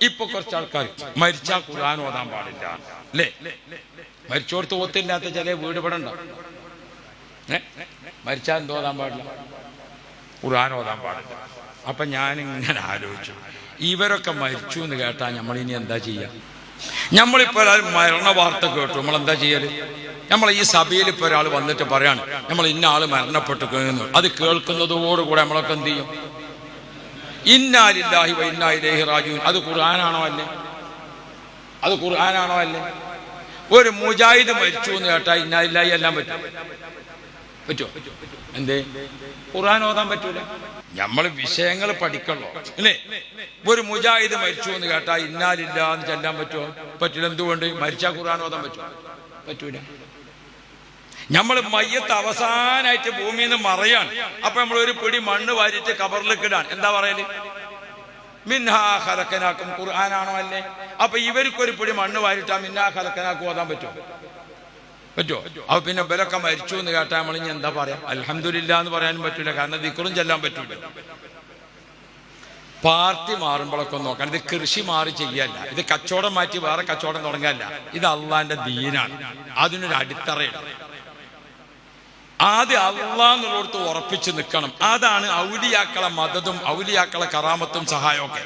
ഇപ്പൊ കുറച്ച് ആൾക്കാർ മരിച്ചാൽ ഖുർആൻ ഓതാൻ പാടില്ല അല്ലേ? മരിച്ചോടത്ത് ഓത്തില്ലാത്ത ചില വീട് ഇവിടെ ഉണ്ടോ? മരിച്ചാൽ എന്തോ ഓതാൻ പാടില്ല? ഖുർആൻ ഓതാൻ പാടില്ല. അപ്പൊ ഞാനിങ്ങനെ ആലോചിച്ചു, ഇവരൊക്കെ മരിച്ചു എന്ന് കേട്ടാൽ നമ്മളിനി എന്താ ചെയ്യുക? നമ്മളിപ്പോ ഒരാൾ മരണ വാർത്ത കേട്ടു, നമ്മളെന്താ ചെയ്യല്? നമ്മൾ ഈ സഭയിൽ ഇപ്പൊ ഒരാൾ വന്നിട്ട് പറയാണ് നമ്മൾ ഇന്ന ആള് മരണപ്പെട്ടു കഴിഞ്ഞു, അത് കേൾക്കുന്നതോടുകൂടെ നമ്മളൊക്കെ എന്ത് ചെയ്യും? ഇന്നാ ലില്ലാഹി വ ഇന്നാ ഇലൈഹി റാജിഊൻ. അത് ഖുർആനാണോ അല്ലേ? അത് ഖുർആനാണോ അല്ലേ? ഒരു മുജാഹിദ് മരിച്ചു എന്ന് കേട്ടാൽ ഇന്നാ ലില്ലാഹി എല്ലാം പറ്റുമോ? എന്തേ ഖുർആൻ ഓതാൻ പറ്റൂല? നമ്മൾ വിഷയങ്ങൾ പഠിക്കണല്ലോ അല്ലേ? ഒരു മുജാഹിദ് മരിച്ചു എന്ന് കേട്ടാൽ ഇന്നാ ലില്ലാഹി എന്ന് ചെല്ലാൻ പറ്റുമോ? പറ്റില്ല. എന്തുകൊണ്ട്? മരിച്ചാൽ ഖുർആൻ ഓതാൻ പറ്റുമോ? പറ്റൂല. നമ്മൾ മയ്യത്ത് അവസാനായിട്ട് ഭൂമിയിൽ നിന്ന് മറയാണ്. അപ്പൊ നമ്മൾ ഒരു പിടി മണ്ണ് വാരിയിട്ട് കബറിലേക്ക് ഇടാൻ എന്താ പറയല്? മിൻഹാ ഖലഖനാക്കും. ഖുർആനാണോ അല്ലേ? അപ്പൊ ഇവർക്കൊരു പിടി മണ്ണ് വാരിട്ടാ മിൻഹാ ഖലഖനാക്കും ഓതാൻ പറ്റുമോ? പറ്റുമോ? അപ്പൊ പിന്നെ ഇവരൊക്കെ മരിച്ചു എന്ന് കേട്ടാൽ നമ്മൾ ഇനി എന്താ പറയാ? അൽഹംദുലില്ലാ എന്ന് പറയാനും പറ്റൂല, കാരണം ദിക്റും ചെല്ലാൻ പറ്റൂല. പാർട്ടി മാറുമ്പോഴൊക്കെ നോക്കണം. ഇത് കൃഷി മാറി ചെയ്യല്ല, ഇത് കച്ചവടം മാറ്റി വേറെ കച്ചവടം തുടങ്ങല്ല. ഇത് അള്ളാന്റെ ദീനാണ്, അതിനൊരു അടിത്തറയാണ്. ആദ്യം അള്ളാന്നുള്ളടത്ത് ഉറപ്പിച്ച് നിൽക്കണം. അതാണ് ഔലിയാക്കളെ മദതും ഔലിയാക്കളെ കറാമത്തും സഹായമൊക്കെ.